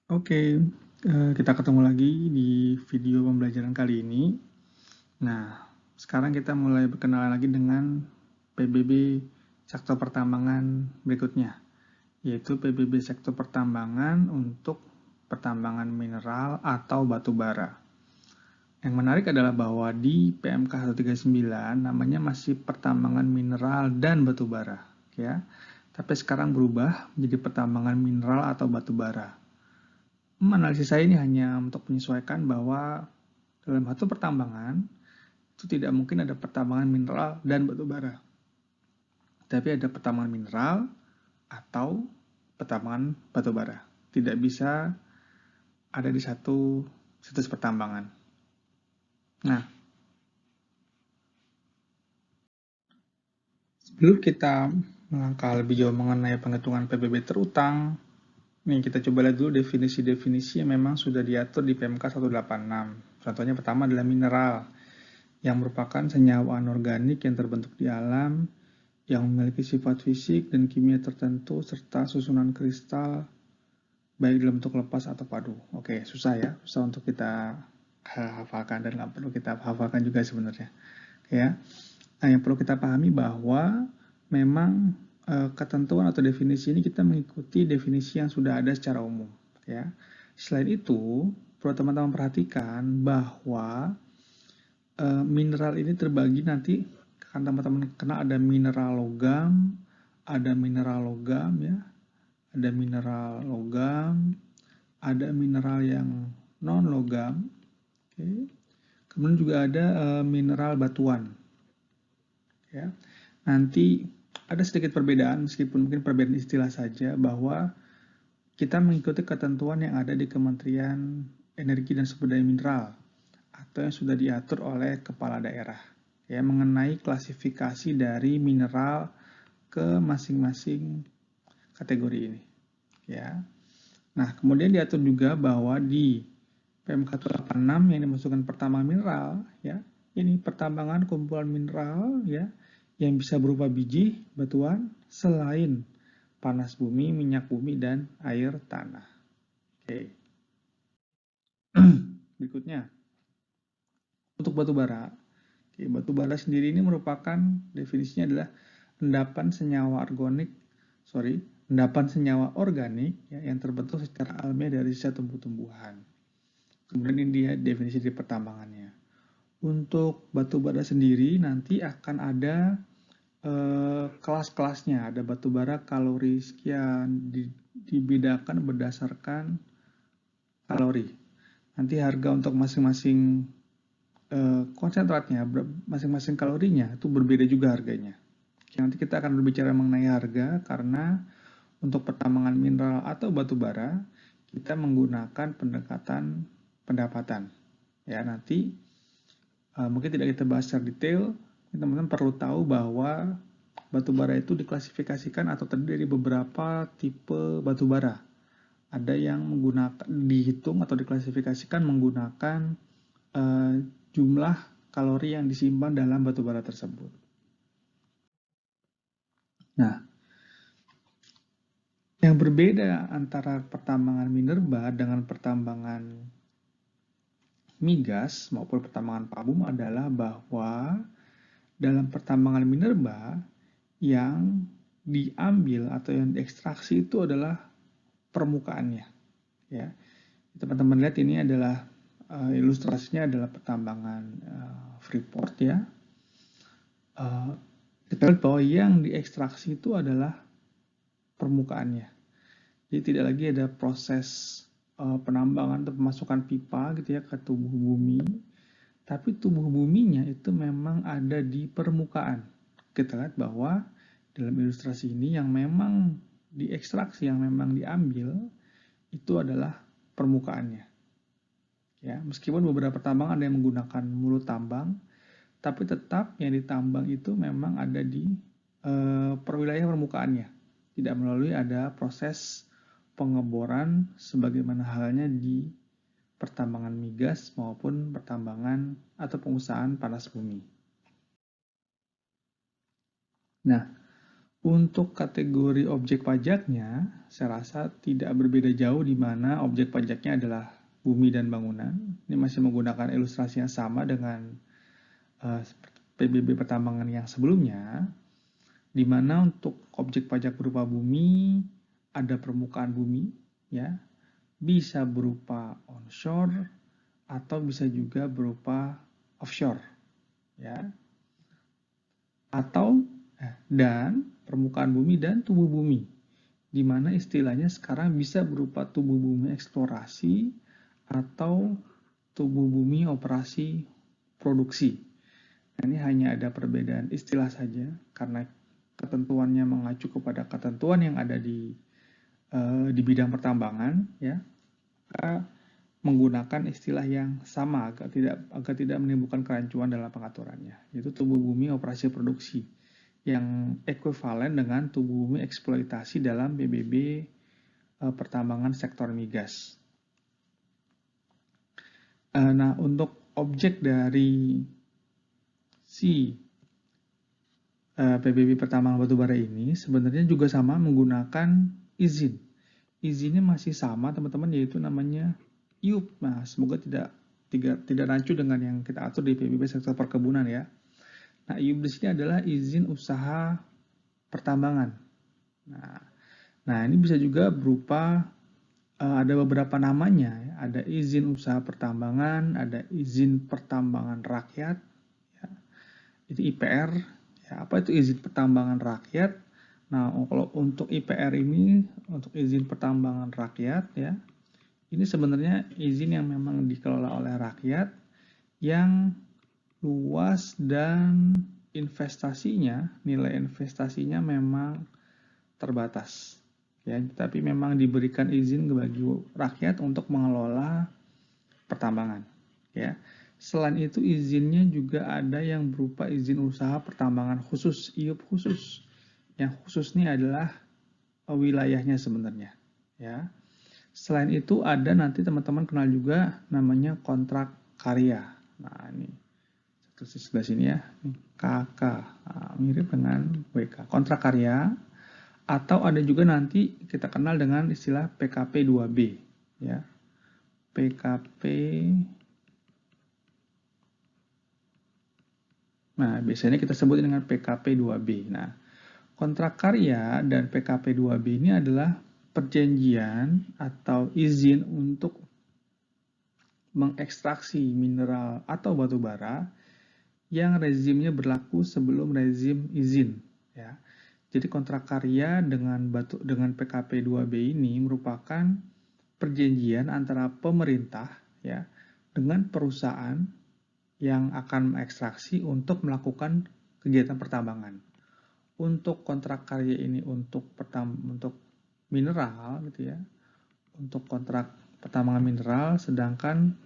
Oke, kita ketemu lagi di video pembelajaran kali ini. Nah, sekarang kita mulai berkenalan lagi dengan PBB sektor pertambangan berikutnya, yaitu PBB sektor pertambangan untuk pertambangan mineral atau batu bara. Yang menarik adalah bahwa di PMK 139 namanya masih pertambangan mineral dan batu bara, ya. Tapi sekarang berubah menjadi pertambangan mineral atau batu bara. Analisis saya ini hanya untuk menyesuaikan bahwa dalam satu pertambangan itu tidak mungkin ada pertambangan mineral dan batu bara. Tapi ada pertambangan mineral atau pertambangan batu bara. Tidak bisa ada di satu situs pertambangan. Nah, sebelum kita melangkah lebih jauh mengenai penghitungan PBB terutang, nih kita coba lihat dulu definisi-definisi yang memang sudah diatur di PMK 186. Contohnya pertama adalah mineral, yang merupakan senyawa anorganik yang terbentuk di alam, yang memiliki sifat fisik dan kimia tertentu, serta susunan kristal, baik dalam bentuk lepas atau padu. Oke, susah ya, susah untuk kita hafalkan dan nggak perlu kita hafalkan juga sebenarnya. Ya, nah, yang perlu kita pahami bahwa memang ketentuan atau definisi ini kita mengikuti definisi yang sudah ada secara umum. Ya, selain itu perlu teman-teman perhatikan bahwa mineral ini terbagi nanti kan teman-teman kena ada mineral logam, ya, ada mineral logam, ada mineral yang non logam, oke. Kemudian juga ada mineral batuan, ya. Nanti ada sedikit perbedaan meskipun mungkin perbedaan istilah saja bahwa kita mengikuti ketentuan yang ada di Kementerian Energi dan Sumber Daya Mineral atau yang sudah diatur oleh kepala daerah ya mengenai klasifikasi dari mineral ke masing-masing kategori ini ya. Nah, kemudian diatur juga bahwa di PMK 86 yang dimasukkan pertambangan mineral ya, ini pertambangan kumpulan mineral ya yang bisa berupa biji, batuan selain panas bumi, minyak bumi dan air tanah. Oke. Berikutnya untuk batu bara. Oke, batu bara sendiri ini merupakan definisinya adalah endapan senyawa organik ya, yang terbentuk secara alamiah dari sisa tumbuh-tumbuhan. Kemudian ini dia definisi di pertambangannya. Untuk batu bara sendiri nanti akan ada kelas-kelasnya. Ada batu bara kalori sekian, dibedakan berdasarkan kalori. Nanti harga untuk masing-masing konsentratnya, masing-masing kalorinya itu berbeda juga harganya. Nanti kita akan berbicara mengenai harga karena untuk pertambangan mineral atau batu bara kita menggunakan pendekatan pendapatan. Ya, nanti mungkin tidak kita bahas secara detail, teman-teman perlu tahu bahwa batu bara itu diklasifikasikan atau terdiri dari beberapa tipe batu bara. Ada yang menggunakan dihitung atau diklasifikasikan menggunakan jumlah kalori yang disimpan dalam batu bara tersebut. Nah, yang berbeda antara pertambangan minerba dengan pertambangan migas maupun pertambangan pabum adalah bahwa dalam pertambangan minerba yang diambil atau yang diekstraksi itu adalah permukaannya. Ya, teman-teman lihat ini adalah ilustrasinya adalah pertambangan Freeport ya. Kita lihat bahwa yang diekstraksi itu adalah permukaannya. Jadi tidak lagi ada proses penambangan atau pemasukan pipa gitu ya ke tubuh bumi, tapi tubuh buminya itu memang ada di permukaan. Kita lihat bahwa dalam ilustrasi ini yang memang diekstraksi, yang memang diambil itu adalah permukaannya. Ya, meskipun beberapa tambang ada yang menggunakan mulut tambang, tapi tetap yang ditambang itu memang ada di perwilayah permukaannya. Tidak melalui ada proses pengeboran sebagaimana halnya di pertambangan migas maupun pertambangan atau pengusahaan panas bumi. Nah, Untuk kategori objek pajaknya, saya rasa tidak berbeda jauh di mana objek pajaknya adalah bumi dan bangunan. Ini masih menggunakan ilustrasi yang sama dengan PBB pertambangan yang sebelumnya, di mana untuk objek pajak berupa bumi ada permukaan bumi, ya, bisa berupa onshore atau bisa juga berupa offshore, ya, atau dan permukaan bumi dan tubuh bumi, di mana istilahnya sekarang bisa berupa tubuh bumi eksplorasi atau tubuh bumi operasi produksi. Nah, ini hanya ada perbedaan istilah saja karena ketentuannya mengacu kepada ketentuan yang ada di bidang pertambangan, ya, menggunakan istilah yang sama agar tidak menimbulkan kerancuan dalam pengaturannya, yaitu tubuh bumi operasi produksi yang ekuivalen dengan tubuh bumi eksploitasi dalam PBB pertambangan sektor migas. Nah, untuk objek dari si PBB pertambangan batubara ini sebenarnya juga sama menggunakan izin. Izinnya masih sama teman-teman, yaitu namanya IUP. Nah, semoga tidak rancu dengan yang kita atur di PBB sektor perkebunan ya. Nah, IUP di sini adalah izin usaha pertambangan. Nah, ini bisa juga berupa ada beberapa namanya ya. Ada izin usaha pertambangan, ada izin pertambangan rakyat, ya. Itu IPR. Ya, apa itu izin pertambangan rakyat? Nah, kalau untuk IPR ini, untuk izin pertambangan rakyat ya, ini sebenarnya izin yang memang dikelola oleh rakyat yang luas dan investasinya, nilai investasinya memang terbatas. Ya, tapi memang diberikan izin bagi rakyat untuk mengelola pertambangan. Ya, selain itu izinnya juga ada yang berupa izin usaha pertambangan khusus, IUP khusus. Yang khusus ini adalah wilayahnya sebenarnya. Ya. Selain itu ada nanti teman-teman kenal juga namanya kontrak karya. Nah, ini terus sebelah sini ya, KK, mirip dengan WK, kontrak karya. Atau ada juga nanti kita kenal dengan istilah PKP 2B, ya. PKP. Nah, biasanya kita sebut dengan PKP 2B. Nah, kontrak karya dan PKP 2B ini adalah perjanjian atau izin untuk mengekstraksi mineral atau batu bara yang rezimnya berlaku sebelum rezim izin, ya. Jadi kontrak karya dengan PKP 2B ini merupakan perjanjian antara pemerintah ya dengan perusahaan yang akan mengekstraksi untuk melakukan kegiatan pertambangan. Untuk kontrak karya ini untuk mineral gitu ya. Untuk kontrak pertambangan mineral, sedangkan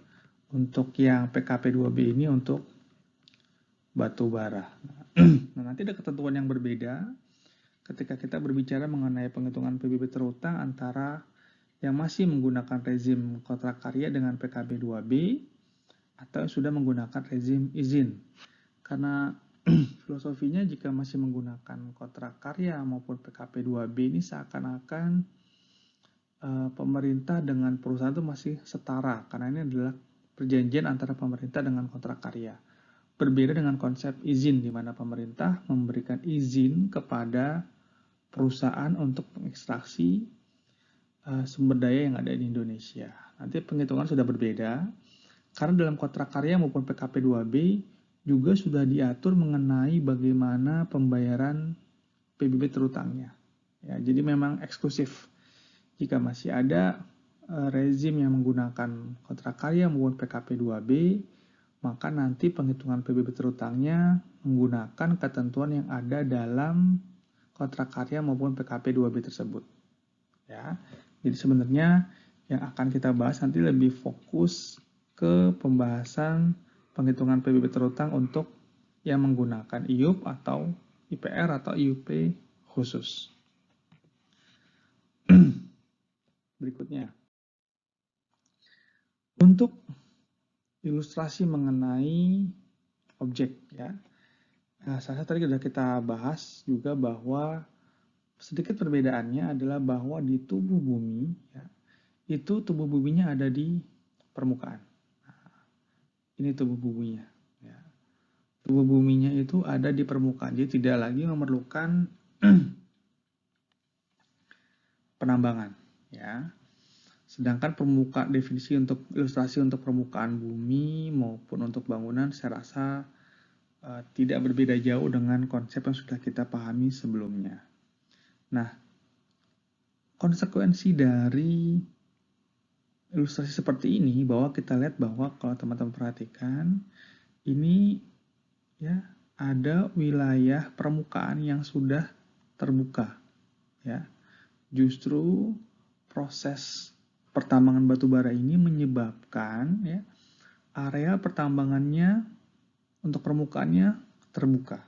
untuk yang PKP 2B ini untuk batu bara. Nah, nanti ada ketentuan yang berbeda ketika kita berbicara mengenai penghitungan PBB terutang antara yang masih menggunakan rezim kontrak karya dengan PKB 2B atau yang sudah menggunakan rezim izin. Karena filosofinya jika masih menggunakan kontrak karya maupun PKP 2B ini seakan-akan pemerintah dengan perusahaan itu masih setara karena ini adalah perjanjian antara pemerintah dengan kontrak karya. Berbeda dengan konsep izin di mana pemerintah memberikan izin kepada perusahaan untuk mengekstraksi sumber daya yang ada di Indonesia. Nanti penghitungan sudah berbeda karena dalam kontrak karya maupun PKP 2B juga sudah diatur mengenai bagaimana pembayaran PBB terutangnya. Ya, jadi memang eksklusif. Jika masih ada rezim yang menggunakan kontrak karya maupun PKP 2B, maka nanti penghitungan PBB terutangnya menggunakan ketentuan yang ada dalam kontrak karya maupun PKP 2B tersebut. Ya. Jadi sebenarnya yang akan kita bahas nanti lebih fokus ke pembahasan penghitungan PBB terutang untuk yang menggunakan IUP atau IPR atau IUP khusus. Berikutnya. Untuk ilustrasi mengenai objek ya. Nah, saya tadi sudah kita bahas juga bahwa Sedikit perbedaannya adalah bahwa di tubuh bumi, ya, itu tubuh buminya ada di permukaan. Nah, ini tubuh buminya. Ya. Tubuh buminya itu ada di permukaan, jadi tidak lagi memerlukan penambangan. Ya. Sedangkan definisi untuk ilustrasi untuk permukaan bumi maupun untuk bangunan, saya rasa tidak berbeda jauh dengan konsep yang sudah kita pahami sebelumnya. Nah, konsekuensi dari ilustrasi seperti ini bahwa kita lihat bahwa kalau teman-teman perhatikan ini ya ada wilayah permukaan yang sudah terbuka ya. Justru proses pertambangan batu bara ini menyebabkan ya area pertambangannya untuk permukaannya terbuka.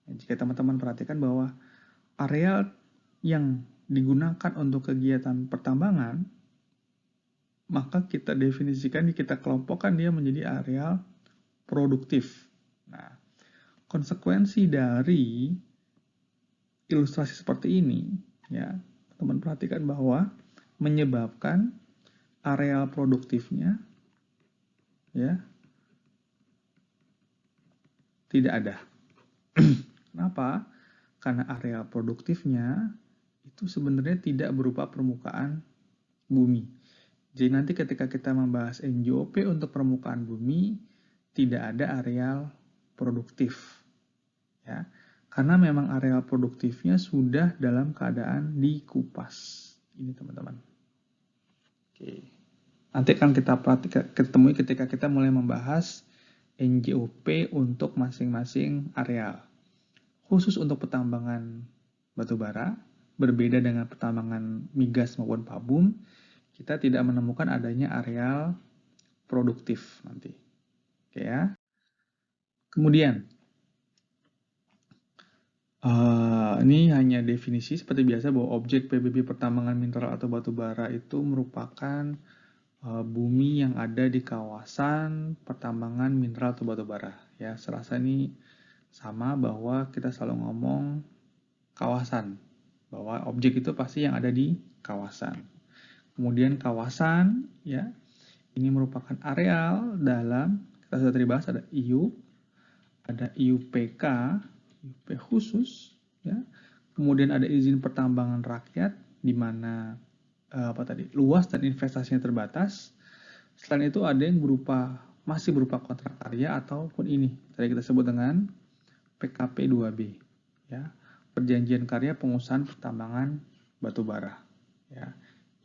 Ya, jika teman-teman perhatikan bahwa area yang digunakan untuk kegiatan pertambangan, maka kita definisikan, kita kelompokkan dia menjadi areal produktif. Nah, konsekuensi dari ilustrasi seperti ini, ya, teman perhatikan bahwa menyebabkan areal produktifnya, ya, tidak ada. Kenapa? Karena areal produktifnya itu sebenarnya tidak berupa permukaan bumi. Jadi nanti ketika kita membahas NJOP untuk permukaan bumi, tidak ada areal produktif. Ya. Karena memang areal produktifnya sudah dalam keadaan dikupas. Ini teman-teman. Oke. Nanti akan kita ketemui ketika kita mulai membahas NJOP untuk masing-masing areal. Khusus untuk pertambangan batu bara, berbeda dengan pertambangan migas maupun pabum, kita tidak menemukan adanya areal produktif nanti. Oke ya. Kemudian, ini hanya definisi seperti biasa bahwa objek PBB pertambangan mineral atau batu bara itu merupakan bumi yang ada di kawasan pertambangan mineral atau batu bara. Ya, serasa ini sama bahwa kita selalu ngomong kawasan, bahwa objek itu pasti yang ada di kawasan. Kemudian kawasan, ya, ini merupakan areal dalam, kita sudah dibahas ada IU, ada IUPK, IUP khusus, ya. Kemudian ada izin pertambangan rakyat, di mana luas dan investasinya terbatas. Selain itu ada yang masih berupa kontrak karya ataupun ini tadi kita sebut dengan PKP 2B, ya, perjanjian karya pengusahaan pertambangan batu bara. Ya,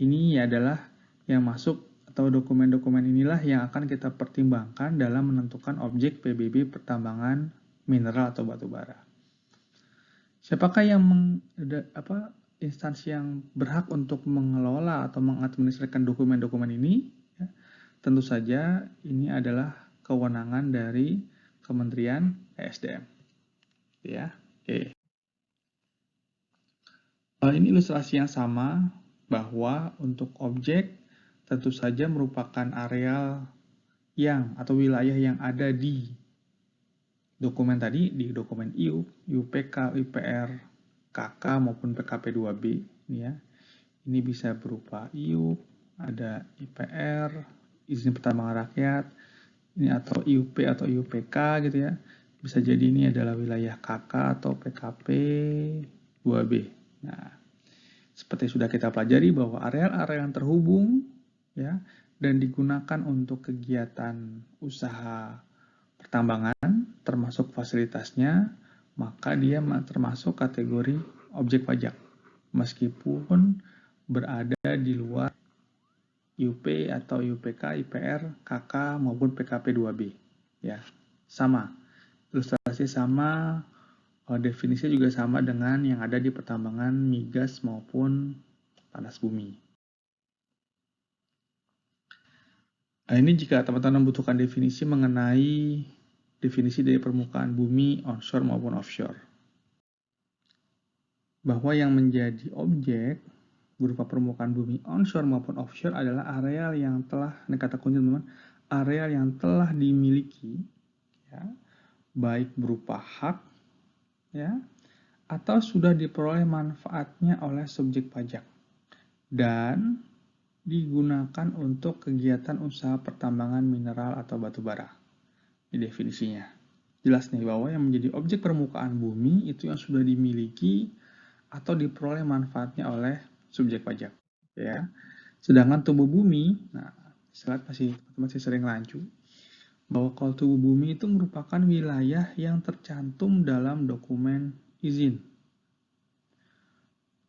ini adalah yang masuk atau dokumen-dokumen inilah yang akan kita pertimbangkan dalam menentukan objek PBB pertambangan mineral atau batu bara. Siapakah yang instansi yang berhak untuk mengelola atau mengadministrasikan dokumen-dokumen ini? Ya, tentu saja ini adalah kewenangan dari Kementerian ESDM. Ya, oke. Ini ilustrasi yang sama bahwa untuk objek tentu saja merupakan areal yang atau wilayah yang ada di dokumen tadi, di dokumen IU, IUPK, IPR, KK maupun PKP 2B. Ya. Ini bisa berupa IU, ada IPR, izin pertambangan rakyat, ini atau IUP atau IUPK gitu ya. Bisa jadi ini adalah wilayah KK atau PKP 2B. Nah, seperti sudah kita pelajari bahwa areal-areal yang terhubung ya dan digunakan untuk kegiatan usaha pertambangan termasuk fasilitasnya, maka dia termasuk kategori objek pajak meskipun berada di luar IUP atau IUPK, IPR, KK maupun PKP 2B. Ya, sama. Ilustrasi sama, definisinya juga sama dengan yang ada di pertambangan migas maupun panas bumi. Nah, ini jika teman-teman membutuhkan definisi mengenai definisi dari permukaan bumi onshore maupun offshore. Bahwa yang menjadi objek berupa permukaan bumi onshore maupun offshore adalah areal yang telah, ini kata kunci teman-teman, areal yang telah dimiliki, ya, baik berupa hak, ya, atau sudah diperoleh manfaatnya oleh subjek pajak dan digunakan untuk kegiatan usaha pertambangan mineral atau batu bara. Ini definisinya. Jelas nih bahwa yang menjadi objek permukaan bumi itu yang sudah dimiliki atau diperoleh manfaatnya oleh subjek pajak. Ya. Sedangkan tubuh bumi, nah, slide masih sering rancu, bahwa kalau tubuh bumi itu merupakan wilayah yang tercantum dalam dokumen izin.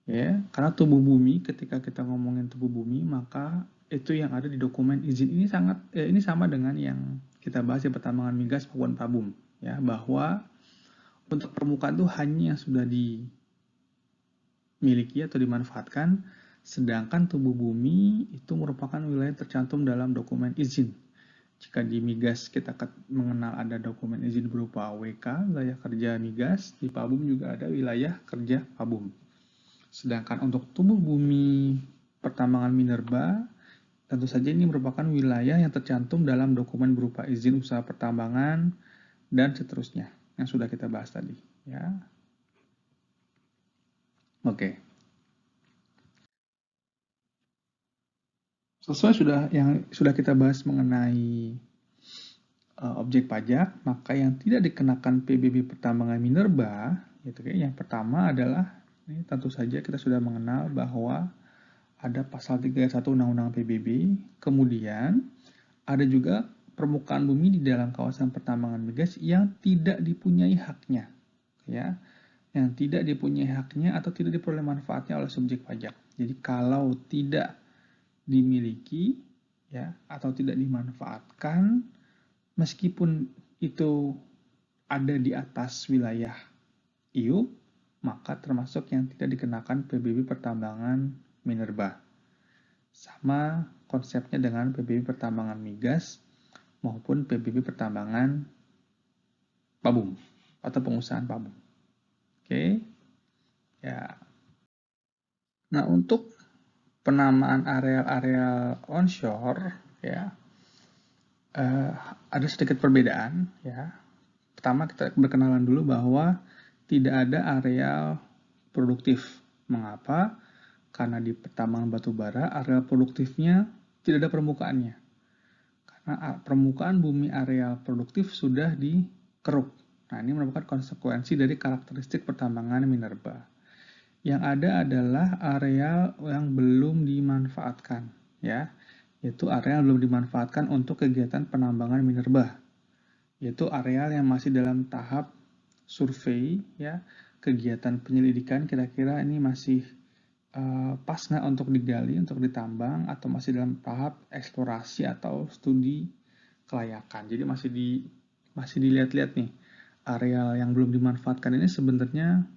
Ya, karena tubuh bumi, ketika kita ngomongin tubuh bumi, maka itu yang ada di dokumen izin ini ini sama dengan yang kita bahas di pertambangan migas maupun pabum, ya, bahwa untuk permukaan itu hanya yang sudah dimiliki atau dimanfaatkan, sedangkan tubuh bumi itu merupakan wilayah tercantum dalam dokumen izin. Jika di migas kita mengenal ada dokumen izin berupa WK, wilayah kerja migas, di pabum juga ada wilayah kerja pabum. Sedangkan untuk tubuh bumi pertambangan minerba, tentu saja ini merupakan wilayah yang tercantum dalam dokumen berupa izin usaha pertambangan dan seterusnya yang sudah kita bahas tadi. Ya. Oke. Sesuai yang sudah kita bahas mengenai objek pajak, maka yang tidak dikenakan PBB pertambangan minerba, yang pertama adalah, ini tentu saja kita sudah mengenal bahwa ada pasal 31 Undang-Undang PBB, kemudian ada juga permukaan bumi di dalam kawasan pertambangan migas yang tidak dipunyai haknya, ya, yang tidak dipunyai haknya atau tidak diperoleh manfaatnya oleh subjek pajak. Jadi kalau tidak dimiliki, ya, atau tidak dimanfaatkan, meskipun itu ada di atas wilayah IUP, maka termasuk yang tidak dikenakan PBB pertambangan minerba. Sama konsepnya dengan PBB pertambangan migas maupun PBB pertambangan pabum atau pengusahaan pabum. Oke. Ya. Nah, untuk penamaan areal-areal onshore, ya, ada sedikit perbedaan, ya. Pertama kita berkenalan dulu bahwa tidak ada areal produktif. Mengapa? Karena di pertambangan batu bara areal produktifnya tidak ada permukaannya. Karena permukaan bumi areal produktif sudah dikeruk. Nah, ini merupakan konsekuensi dari karakteristik pertambangan minerba. Yang ada adalah areal yang belum dimanfaatkan, ya, yaitu areal yang belum dimanfaatkan untuk kegiatan penambangan minerba, yaitu areal yang masih dalam tahap survei, ya, kegiatan penyelidikan kira-kira ini masih pas nggak untuk digali, untuk ditambang, atau masih dalam tahap eksplorasi atau studi kelayakan. Jadi masih dilihat-lihat nih, areal yang belum dimanfaatkan ini sebenarnya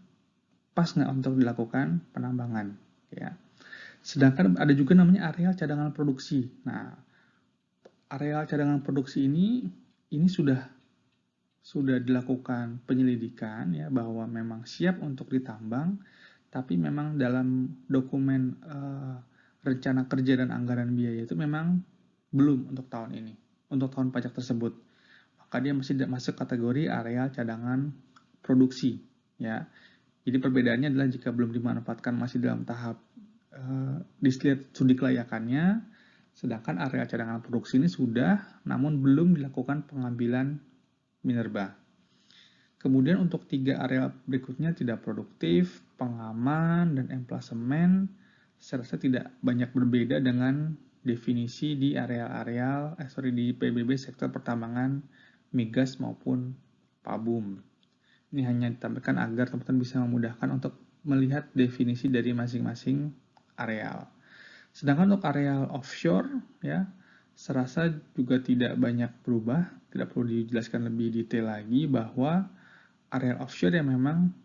pas nggak untuk dilakukan penambangan, ya. Sedangkan ada juga namanya areal cadangan produksi. Nah, areal cadangan produksi ini sudah dilakukan penyelidikan, ya, bahwa memang siap untuk ditambang, tapi memang dalam dokumen rencana kerja dan anggaran biaya itu memang belum untuk tahun ini, untuk tahun pajak tersebut. Maka dia masih tidak masuk kategori areal cadangan produksi, ya. Jadi perbedaannya adalah jika belum dimanfaatkan masih dalam tahap dilihat studi kelayakannya, sedangkan area cadangan produksi ini sudah, namun belum dilakukan pengambilan minerba. Kemudian untuk 3 area berikutnya tidak produktif, pengaman, dan emplasemen, saya rasa tidak banyak berbeda dengan definisi di di PBB sektor pertambangan migas maupun pabum. Ini hanya ditampilkan agar teman-teman bisa memudahkan untuk melihat definisi dari masing-masing areal. Sedangkan untuk areal offshore, ya, serasa juga tidak banyak berubah, tidak perlu dijelaskan lebih detail lagi bahwa areal offshore yang memang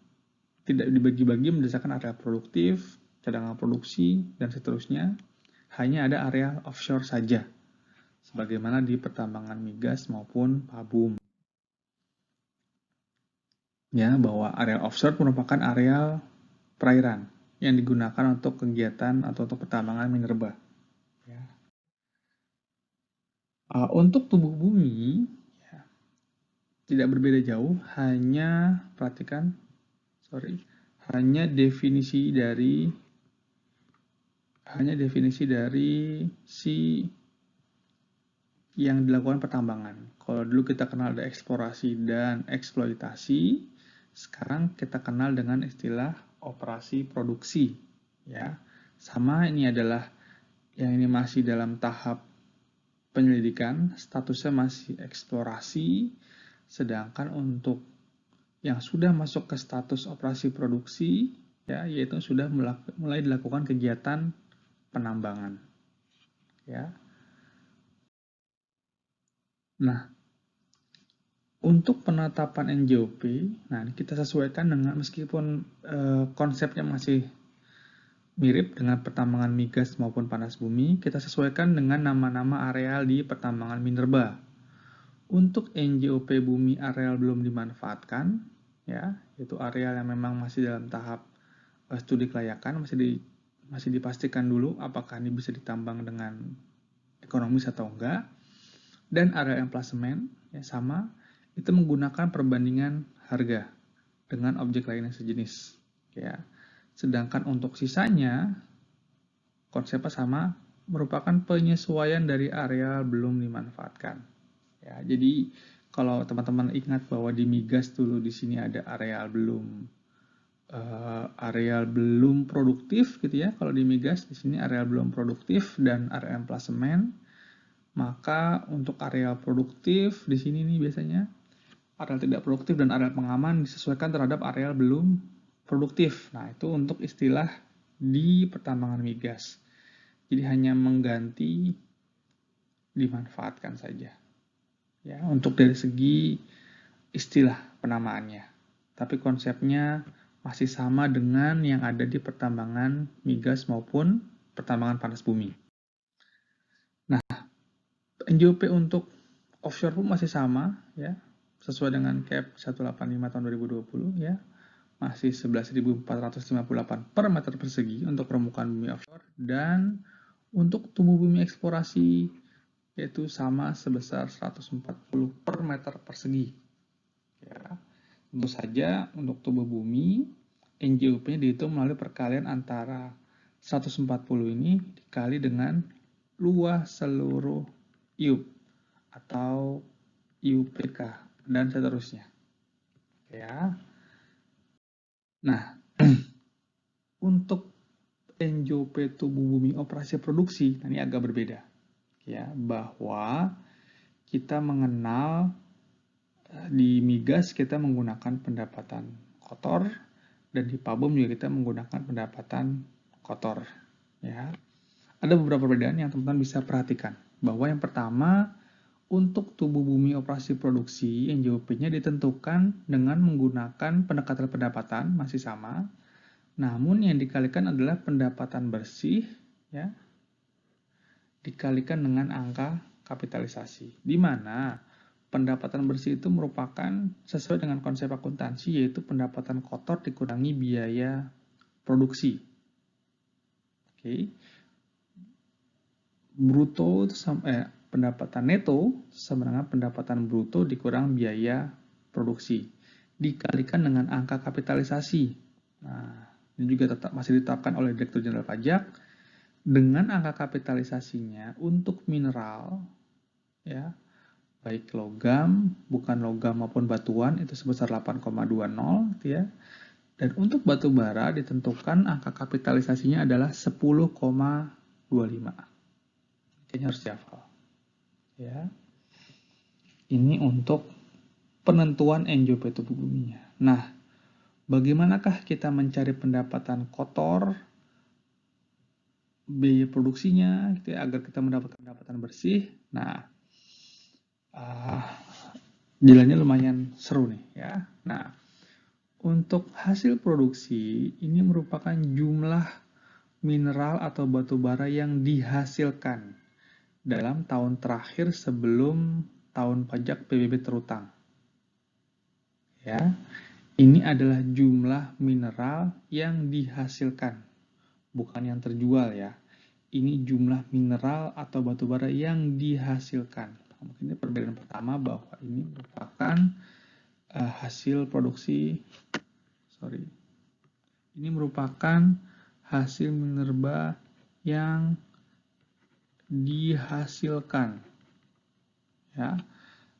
tidak dibagi-bagi berdasarkan areal produktif, cadangan produksi, dan seterusnya, hanya ada areal offshore saja, sebagaimana di pertambangan migas maupun pabum. Ya, bahwa areal offshore merupakan areal perairan yang digunakan untuk kegiatan atau untuk pertambangan minerba. Ya. Untuk tubuh bumi, ya, tidak berbeda jauh, hanya perhatikan, hanya definisi dari si yang dilakukan pertambangan. Kalau dulu kita kenal ada eksplorasi dan eksploitasi, sekarang kita kenal dengan istilah operasi produksi. Ya, sama ini adalah yang ini masih dalam tahap penyelidikan, statusnya masih eksplorasi, sedangkan untuk yang sudah masuk ke status operasi produksi, ya, yaitu sudah mulai dilakukan kegiatan penambangan. Ya. Nah, untuk penetapan NJOP, nah kita sesuaikan dengan meskipun konsepnya masih mirip dengan pertambangan migas maupun panas bumi, kita sesuaikan dengan nama-nama areal di pertambangan minerba. Untuk NJOP bumi areal belum dimanfaatkan, ya, yaitu areal yang memang masih dalam tahap studi kelayakan, masih dipastikan dulu apakah ini bisa ditambang dengan ekonomis atau enggak. Dan area emplasemen ya sama, itu menggunakan perbandingan harga dengan objek lain yang sejenis. Ya. Sedangkan untuk sisanya, konsepnya sama, merupakan penyesuaian dari area belum dimanfaatkan. Ya, jadi kalau teman-teman ingat bahwa di migas dulu di sini ada areal belum produktif gitu ya. Kalau di migas di sini areal belum produktif dan area emplasemen. Maka untuk area produktif di sini nih biasanya area tidak produktif dan area pengaman disesuaikan terhadap area belum produktif. Nah, itu untuk istilah di pertambangan migas. Jadi hanya mengganti dimanfaatkan saja. Ya, untuk dari segi istilah penamaannya. Tapi konsepnya masih sama dengan yang ada di pertambangan migas maupun pertambangan panas bumi. NJOP untuk offshore pun masih sama ya, sesuai dengan CAP 185 tahun 2020 ya. Masih 11.458 per meter persegi untuk permukaan bumi offshore, dan untuk tubuh bumi eksplorasi yaitu sama sebesar 140 per meter persegi. Ya. Tentu saja untuk tubuh bumi NJOP-nya dihitung melalui perkalian antara 140 ini dikali dengan luas seluruh IUP atau IUPK dan seterusnya. Ya. Nah, untuk NJOP tubuh bumi operasi produksi ini agak berbeda. Ya, bahwa kita mengenal di migas kita menggunakan pendapatan kotor dan di pabum juga kita menggunakan pendapatan kotor. Ya. Ada beberapa perbedaan yang teman-teman bisa perhatikan. Bahwa yang pertama, untuk tubuh bumi operasi produksi, NJOP-nya ditentukan dengan menggunakan pendekatan pendapatan, masih sama. Namun yang dikalikan adalah pendapatan bersih, ya, dikalikan dengan angka kapitalisasi. Di mana pendapatan bersih itu merupakan sesuai dengan konsep akuntansi, yaitu pendapatan kotor dikurangi biaya produksi. Oke. Bruto itu pendapatan neto sama dengan pendapatan bruto dikurang biaya produksi dikalikan dengan angka kapitalisasi. Nah, ini juga masih ditetapkan oleh Direktur Jenderal Pajak dengan angka kapitalisasinya untuk mineral ya, baik logam, bukan logam maupun batuan itu sebesar 8,20 ya. Dan untuk batu bara ditentukan angka kapitalisasinya adalah 10,25. Ini harus dihafal. Ya. Ini untuk penentuan NJOP tubuh buminya. Nah, bagaimanakah kita mencari pendapatan kotor, biaya produksinya, gitu ya, agar kita mendapatkan pendapatan bersih? Nah, jalannya lumayan seru nih ya. Nah, untuk hasil produksi ini merupakan jumlah mineral atau batu bara yang dihasilkan dalam tahun terakhir sebelum tahun pajak PBB terutang. Ya, ini adalah jumlah mineral yang dihasilkan, bukan yang terjual ya. Ini jumlah mineral atau batu bara yang dihasilkan. Mungkin ini perbedaan pertama bahwa ini merupakan hasil produksi, Ini merupakan hasil minerba yang dihasilkan ya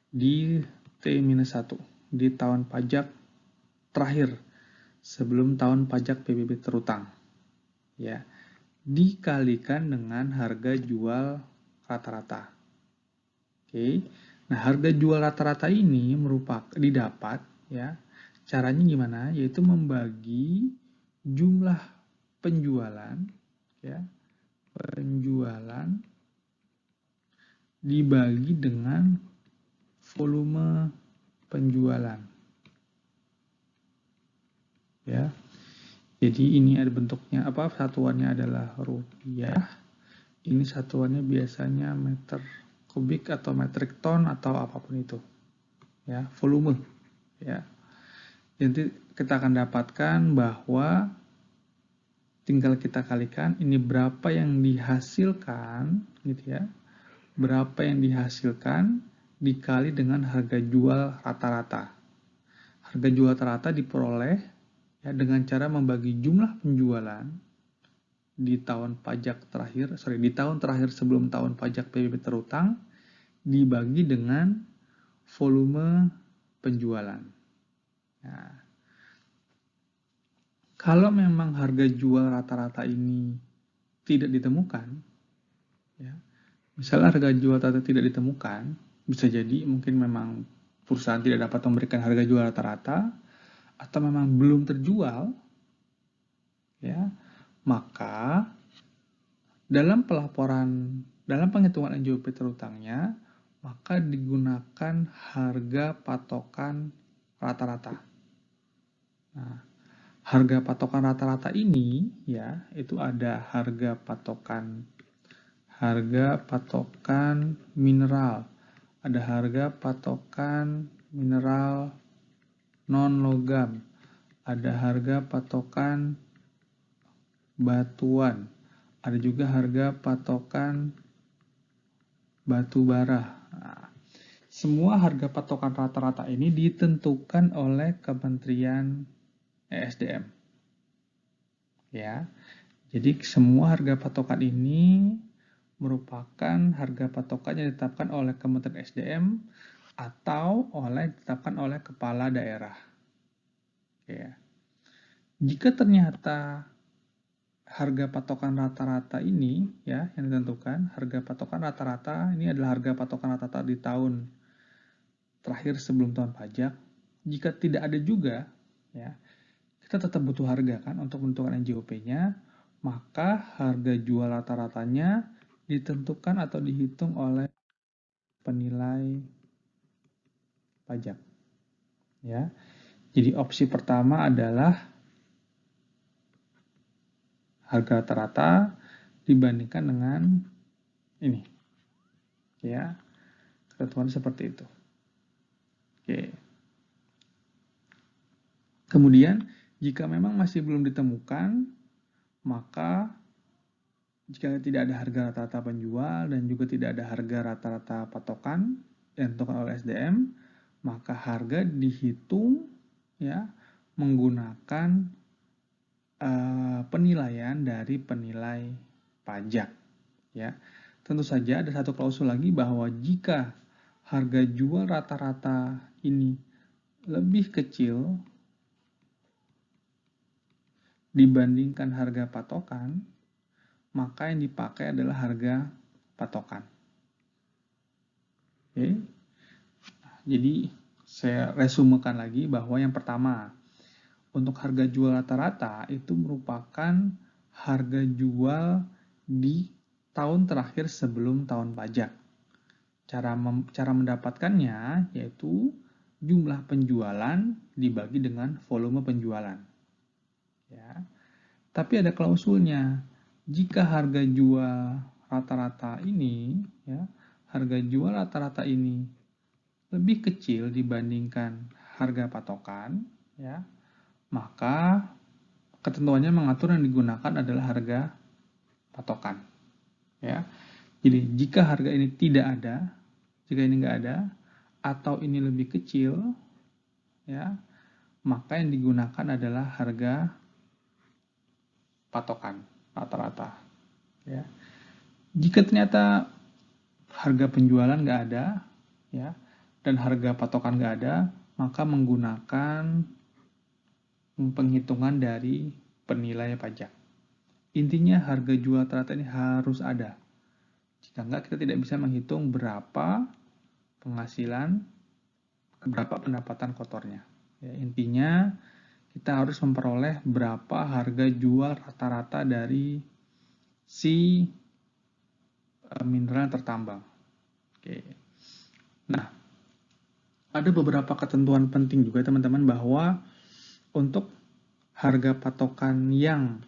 di T-1 di tahun pajak terakhir sebelum tahun pajak PBB terutang ya, dikalikan dengan harga jual rata-rata. Oke. Nah, harga jual rata-rata ini didapat ya. Caranya gimana? Yaitu membagi jumlah penjualan ya. Penjualan dibagi dengan volume penjualan. Ya. Jadi ini ada bentuknya apa? Satuannya adalah rupiah. Ini satuannya biasanya meter kubik atau metrik ton atau apapun itu. Ya, volume. Ya. Jadi kita akan dapatkan bahwa tinggal kita kalikan ini berapa yang dihasilkan gitu ya. Berapa yang dihasilkan dikali dengan harga jual rata-rata. Harga jual rata-rata diperoleh ya dengan cara membagi jumlah penjualan di tahun terakhir sebelum tahun pajak PBB terutang dibagi dengan volume penjualan. Nah, kalau memang harga jual rata-rata ini tidak ditemukan, ya, misalnya harga jual rata-rata tidak ditemukan, bisa jadi mungkin memang perusahaan tidak dapat memberikan harga jual rata-rata, atau memang belum terjual, ya, maka dalam penghitungan NJOP terutangnya, maka digunakan harga patokan rata-rata. Nah, harga patokan rata-rata ini ya, itu ada harga patokan mineral, ada harga patokan mineral non-logam, ada harga patokan batuan, ada juga harga patokan batu bara. Nah, semua harga patokan rata-rata ini ditentukan oleh Kementerian ESDM. Ya. Jadi semua harga patokan ini merupakan harga patokan yang ditetapkan oleh Kementerian ESDM atau ditetapkan oleh kepala daerah. Ya. Jika ternyata harga patokan rata-rata ini ya yang ditentukan, harga patokan rata-rata ini adalah harga patokan rata-rata di tahun terakhir sebelum tahun pajak. Jika tidak ada juga ya, kita tetap butuh harga kan untuk menentukan NJOP-nya, maka harga jual rata-ratanya ditentukan atau dihitung oleh penilai pajak. Ya. Jadi opsi pertama adalah harga rata-rata dibandingkan dengan ini. Ya. Ketentuan seperti itu. Oke. Kemudian, jika memang masih belum ditemukan, maka jika tidak ada harga rata-rata penjual dan juga tidak ada harga rata-rata patokan yang ditentukan oleh SDM, maka harga dihitung ya menggunakan penilaian dari penilai pajak. Ya, tentu saja ada satu klausul lagi bahwa jika harga jual rata-rata ini lebih kecil dibandingkan harga patokan, maka yang dipakai adalah harga patokan. Oke. Jadi saya resumekan lagi bahwa yang pertama, untuk harga jual rata-rata itu merupakan harga jual di tahun terakhir sebelum tahun pajak. Cara mendapatkannya yaitu jumlah penjualan dibagi dengan volume penjualan. Ya. Tapi ada klausulnya. Jika harga jual rata-rata ini, ya, harga jual rata-rata ini lebih kecil dibandingkan harga patokan, ya, maka ketentuannya mengatur yang digunakan adalah harga patokan. Ya. Jadi jika harga ini tidak ada, jika ini nggak ada, atau ini lebih kecil, ya, maka yang digunakan adalah harga patokan rata-rata. Ya. Jika ternyata harga penjualan nggak ada, ya, dan harga patokan nggak ada, maka menggunakan penghitungan dari penilai pajak. Intinya harga jual rata-rata ini harus ada. Jika enggak, kita tidak bisa menghitung berapa penghasilan, berapa pendapatan kotornya. Ya, intinya kita harus memperoleh berapa harga jual rata-rata dari si mineral yang tertambang. Oke. Nah, ada beberapa ketentuan penting juga teman-teman bahwa untuk harga patokan yang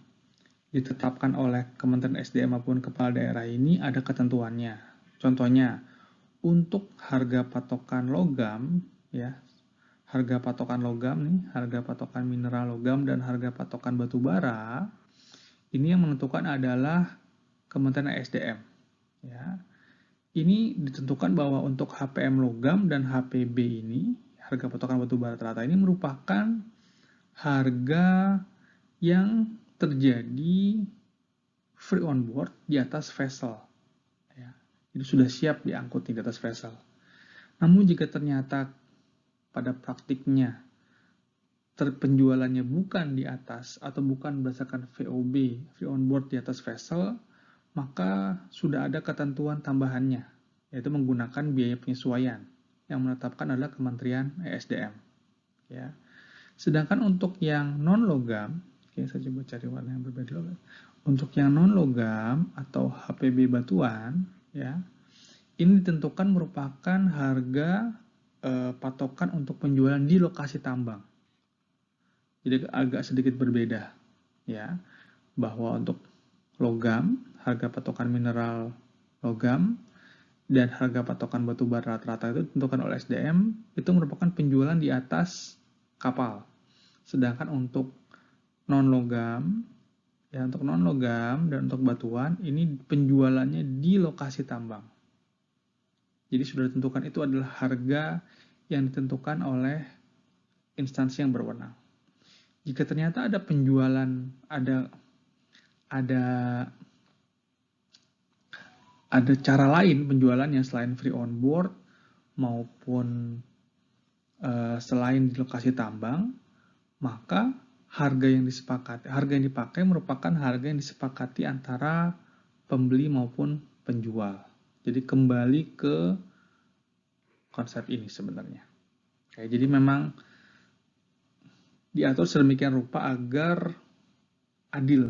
ditetapkan oleh Kementerian SDM maupun kepala daerah ini ada ketentuannya. Contohnya, untuk harga patokan logam, ya, harga patokan logam nih, harga patokan mineral logam dan harga patokan batu bara, ini yang menentukan adalah Kementerian SDM. Ya, ini ditentukan bahwa untuk HPM logam dan HPB ini, harga patokan batu bara rata ini merupakan harga yang terjadi free on board di atas vessel. Ya, itu sudah siap diangkut di atas vessel. Namun jika ternyata pada praktiknya penjualannya bukan di atas atau bukan berdasarkan VOB, free on board di atas vessel, maka sudah ada ketentuan tambahannya, yaitu menggunakan biaya penyesuaian yang menetapkan adalah Kementerian ESDM. Ya. Sedangkan untuk yang non-logam, oke, saya coba cari warna yang berbeda. Untuk yang non-logam atau HPB batuan, ya, ini ditentukan merupakan harga patokan untuk penjualan di lokasi tambang. Jadi agak sedikit berbeda, ya, bahwa untuk logam, harga patokan mineral logam, dan harga patokan batu bara rata-rata itu ditentukan oleh SDM, itu merupakan penjualan di atas kapal. Sedangkan untuk non-logam, ya, untuk non-logam dan untuk batuan, ini penjualannya di lokasi tambang. Jadi sudah ditentukan itu adalah harga yang ditentukan oleh instansi yang berwenang. Jika ternyata ada penjualan, ada cara lain penjualannya selain free on board maupun selain di lokasi tambang, maka harga yang dipakai merupakan harga yang disepakati antara pembeli maupun penjual. Jadi kembali ke konsep ini sebenarnya. Oke, jadi memang diatur sedemikian rupa agar adil,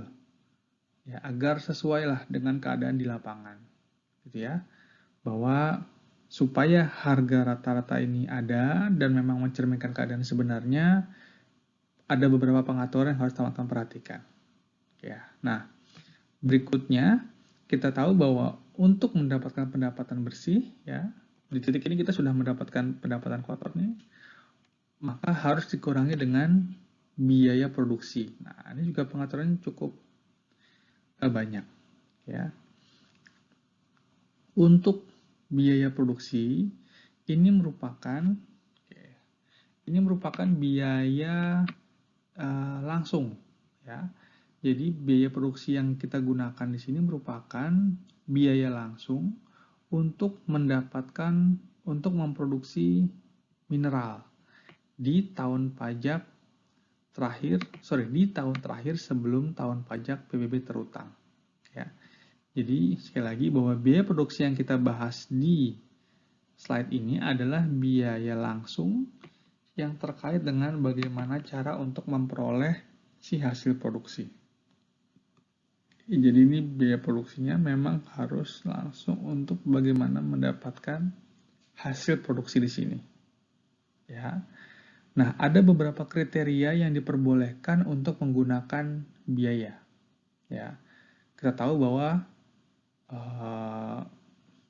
ya, agar sesuai lah dengan keadaan di lapangan, gitu ya, bahwa supaya harga rata-rata ini ada dan memang mencerminkan keadaan sebenarnya, ada beberapa pengaturan yang harus teman-teman perhatikan. Ya, nah berikutnya kita tahu bahwa untuk mendapatkan pendapatan bersih, ya, di titik ini kita sudah mendapatkan pendapatan kotor nih, maka harus dikurangi dengan biaya produksi. Nah, ini juga pengaturannya cukup banyak, ya. Untuk biaya produksi ini merupakan biaya langsung, ya. Jadi biaya produksi yang kita gunakan di sini merupakan biaya langsung untuk memproduksi mineral di tahun terakhir sebelum tahun pajak PBB terutang. Ya. Jadi sekali lagi bahwa biaya produksi yang kita bahas di slide ini adalah biaya langsung yang terkait dengan bagaimana cara untuk memperoleh si hasil produksi. Jadi ini biaya produksinya memang harus langsung untuk bagaimana mendapatkan hasil produksi di sini. Ya. Nah, ada beberapa kriteria yang diperbolehkan untuk menggunakan biaya. Ya, kita tahu bahwa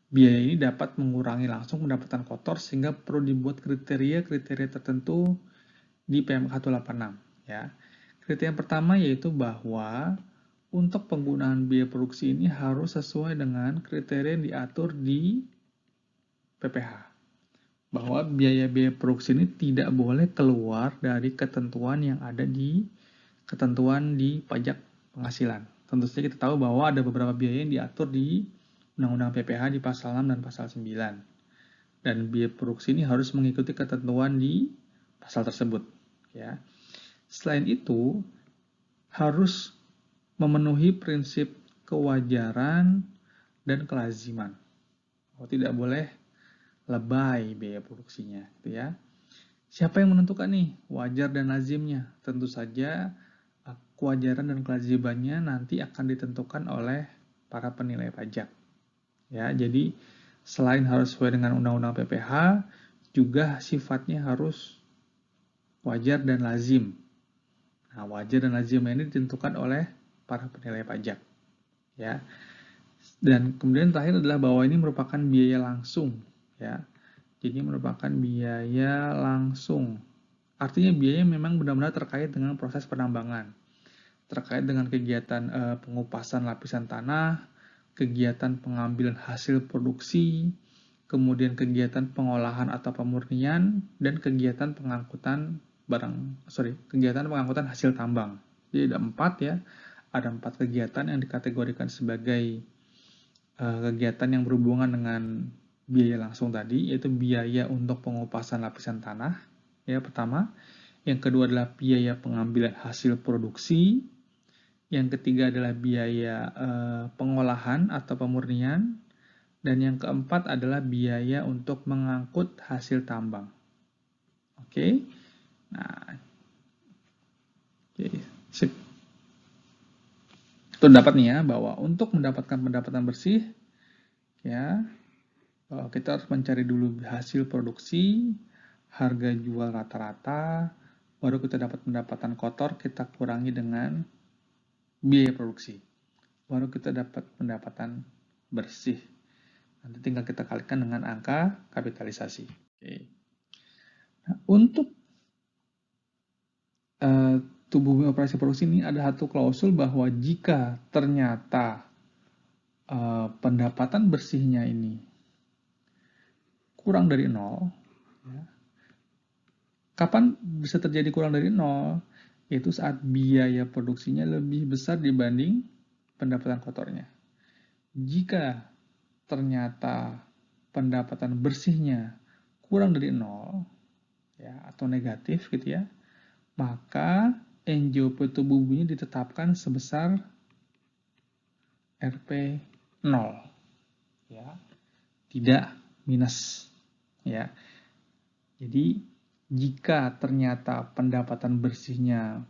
biaya ini dapat mengurangi langsung pendapatan kotor sehingga perlu dibuat kriteria-kriteria tertentu di PMK 186. Ya, kriteria yang pertama yaitu bahwa untuk penggunaan biaya produksi ini harus sesuai dengan kriteria yang diatur di PPH. Bahwa biaya-biaya produksi ini tidak boleh keluar dari ketentuan yang ada di pajak penghasilan. Tentu saja kita tahu bahwa ada beberapa biaya yang diatur di Undang-Undang PPh di pasal 6 dan pasal 9. Dan biaya produksi ini harus mengikuti ketentuan di pasal tersebut. Ya. Selain itu, harus memenuhi prinsip kewajaran dan kelaziman. Tidak boleh lebay biaya produksinya. Gitu ya. Siapa yang menentukan nih wajar dan lazimnya? Tentu saja kewajaran dan kelazimannya nanti akan ditentukan oleh para penilai pajak. Ya, jadi selain harus sesuai dengan Undang-Undang PPh, juga sifatnya harus wajar dan lazim. Nah, wajar dan lazim ini ditentukan oleh para penilai pajak. Ya. Dan kemudian terakhir adalah bahwa ini merupakan biaya langsung. Ya. Jadi merupakan biaya langsung. Artinya biaya memang benar-benar terkait dengan proses penambangan. Terkait dengan kegiatan pengupasan lapisan tanah, kegiatan pengambilan hasil produksi, kemudian kegiatan pengolahan atau pemurnian, dan kegiatan pengangkutan kegiatan pengangkutan hasil tambang. Jadi ada 4 ya, ada 4 kegiatan yang dikategorikan sebagai kegiatan yang berhubungan dengan biaya langsung tadi, yaitu biaya untuk pengupasan lapisan tanah, ya pertama. Yang kedua adalah biaya pengambilan hasil produksi. Yang ketiga adalah biaya pengolahan atau pemurnian. Dan yang keempat adalah biaya untuk mengangkut hasil tambang. Oke. Nah, sip. Itu dapat nih ya, bahwa untuk mendapatkan pendapatan bersih, ya, kita harus mencari dulu hasil produksi, harga jual rata-rata, baru kita dapat pendapatan kotor, kita kurangi dengan biaya produksi. Baru kita dapat pendapatan bersih. Nanti tinggal kita kalikan dengan angka kapitalisasi. Oke. Nah, untuk tubuh bumi operasi produksi ini ada satu klausul bahwa jika ternyata pendapatan bersihnya ini kurang dari 0, ya, kapan bisa terjadi kurang dari 0? Yaitu saat biaya produksinya lebih besar dibanding pendapatan kotornya. Jika ternyata pendapatan bersihnya kurang dari 0, ya, atau negatif gitu ya, maka NJOP tubuh bumi ditetapkan sebesar Rp 0, ya, tidak minus, ya. Jadi jika ternyata pendapatan bersihnya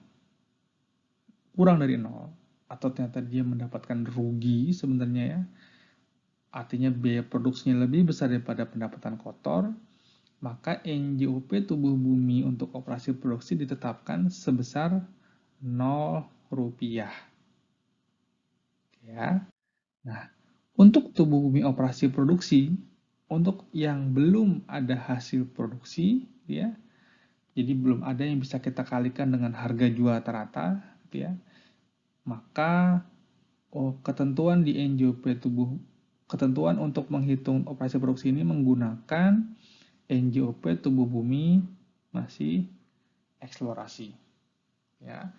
kurang dari 0 atau ternyata dia mendapatkan rugi sebenarnya ya, artinya biaya produksinya lebih besar daripada pendapatan kotor, maka NJOP tubuh bumi untuk operasi produksi ditetapkan sebesar Rp0. Ya. Nah, untuk tubuh bumi operasi produksi, untuk yang belum ada hasil produksi, ya, jadi belum ada yang bisa kita kalikan dengan harga jual rata-rata, ya, maka ketentuan di NJOP ketentuan untuk menghitung operasi produksi ini menggunakan NJOP tubuh bumi masih eksplorasi. Ya.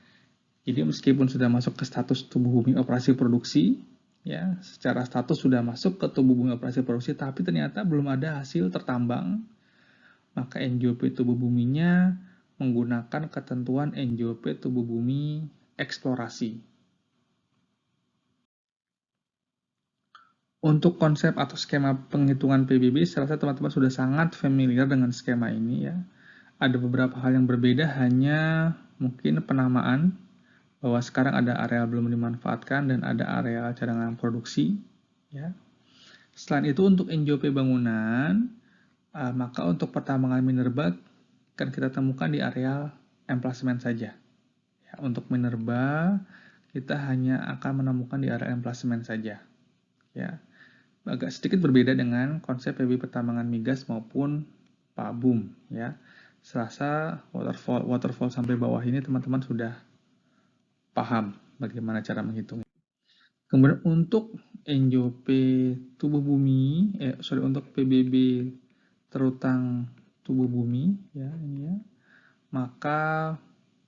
Jadi meskipun sudah masuk ke status tubuh bumi operasi produksi, ya, secara status sudah masuk ke tubuh bumi operasi produksi, tapi ternyata belum ada hasil tertambang, maka NJOP tubuh buminya menggunakan ketentuan NJOP tubuh bumi eksplorasi. Untuk konsep atau skema penghitungan PBB, saya rasa teman-teman sudah sangat familiar dengan skema ini ya. Ada beberapa hal yang berbeda, hanya mungkin penamaan, bahwa sekarang ada area belum dimanfaatkan dan ada area cadangan produksi. Ya. Selain itu untuk NJOP bangunan, maka untuk pertambangan minerba kan kita temukan di area emplasemen saja. Ya, untuk minerba kita hanya akan menemukan di area emplasemen saja. Ya. Agak sedikit berbeda dengan konsep PB pertambangan migas maupun PABUM ya. Serasa waterfall sampai bawah ini teman-teman sudah paham bagaimana cara menghitungnya. Kemudian untuk NJOP tubuh bumi, untuk PBB terutang tubuh bumi ya ini ya. Maka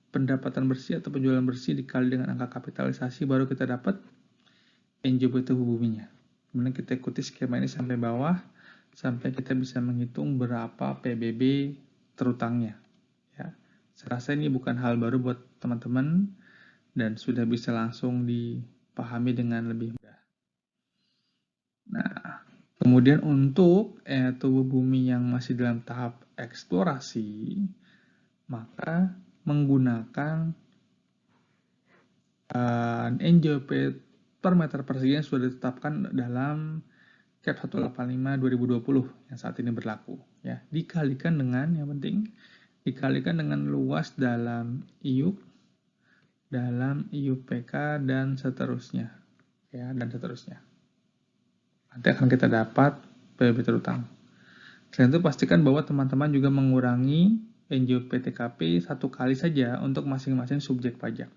pendapatan bersih atau penjualan bersih dikali dengan angka kapitalisasi, baru kita dapat NJOP buminya. Kemudian kita ikuti skema ini sampai bawah, sampai kita bisa menghitung berapa PBB terutangnya. Ya, saya rasa ini bukan hal baru buat teman-teman dan sudah bisa langsung dipahami dengan lebih mudah. Nah, kemudian untuk tubuh bumi yang masih dalam tahap eksplorasi, maka menggunakan NJOP per meter persegi yang sudah ditetapkan dalam CAP 185 2020 yang saat ini berlaku, ya, dikalikan dengan, yang penting dikalikan dengan luas dalam IUP, dalam IUPK dan seterusnya, ya, dan seterusnya. Nanti akan kita dapat PBB terutang. Selain itu pastikan bahwa teman-teman juga mengurangi NJOP TKP satu kali saja untuk masing-masing subjek pajak.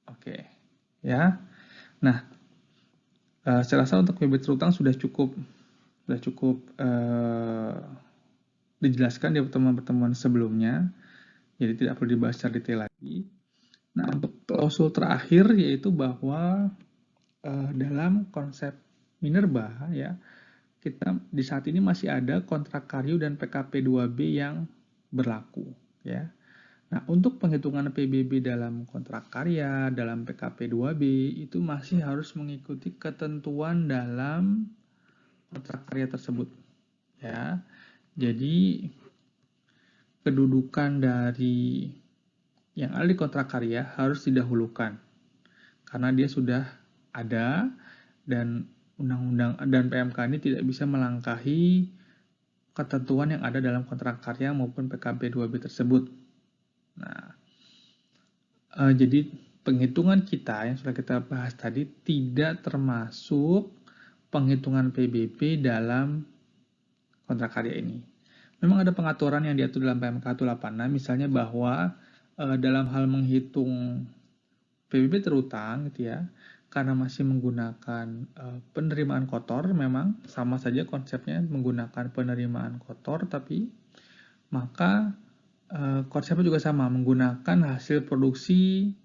Oke, ya. Nah, saya rasa untuk PBB terutang sudah cukup dijelaskan di pertemuan-pertemuan sebelumnya, jadi tidak perlu dibahas secara detail lagi. Nah, untuk klausul terakhir yaitu bahwa dalam konsep minerba, ya, kita di saat ini masih ada kontrak karya dan PKP 2B yang berlaku, ya. Nah, untuk penghitungan PBB dalam kontrak karya, dalam PKP 2B itu masih harus mengikuti ketentuan dalam kontrak karya tersebut, ya. Jadi kedudukan dari yang ada di kontrak karya harus didahulukan karena dia sudah ada dan undang-undang dan PMK ini tidak bisa melangkahi ketentuan yang ada dalam kontrak karya maupun PKP 2B tersebut. Nah, jadi penghitungan kita yang sudah kita bahas tadi tidak termasuk penghitungan PBB dalam kontrak karya ini. Memang ada pengaturan yang diatur dalam PMK 186, misalnya bahwa dalam hal menghitung PBB terutang, gitu ya, karena masih menggunakan penerimaan kotor, memang sama saja konsepnya menggunakan penerimaan kotor, tapi maka konsepnya juga sama, menggunakan hasil produksi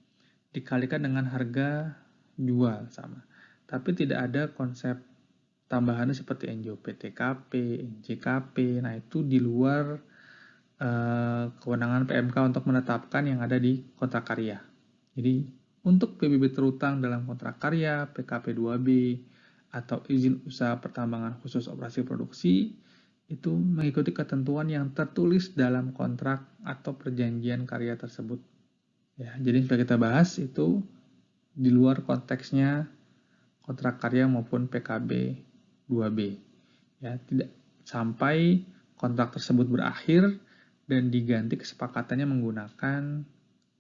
dikalikan dengan harga jual sama. Tapi tidak ada konsep tambahannya seperti NJOP TKP, NJKP. Nah, itu di luar kewenangan PMK untuk menetapkan yang ada di kontrak karya. Jadi, untuk PBB terutang dalam kontrak karya, PKP 2B, atau izin usaha pertambangan khusus operasi produksi, itu mengikuti ketentuan yang tertulis dalam kontrak atau perjanjian karya tersebut. Ya, jadi sudah kita bahas itu di luar konteksnya kontrak karya maupun PKB 2B. Ya, tidak sampai kontrak tersebut berakhir dan diganti kesepakatannya menggunakan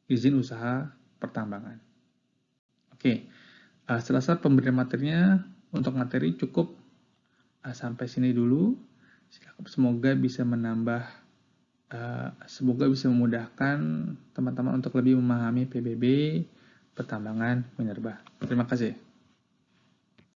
izin usaha pertambangan. Oke, selesai pemberian materinya. Untuk materi cukup sampai sini dulu. Semoga bisa memudahkan teman-teman untuk lebih memahami PBB pertambangan minerba. Terima kasih.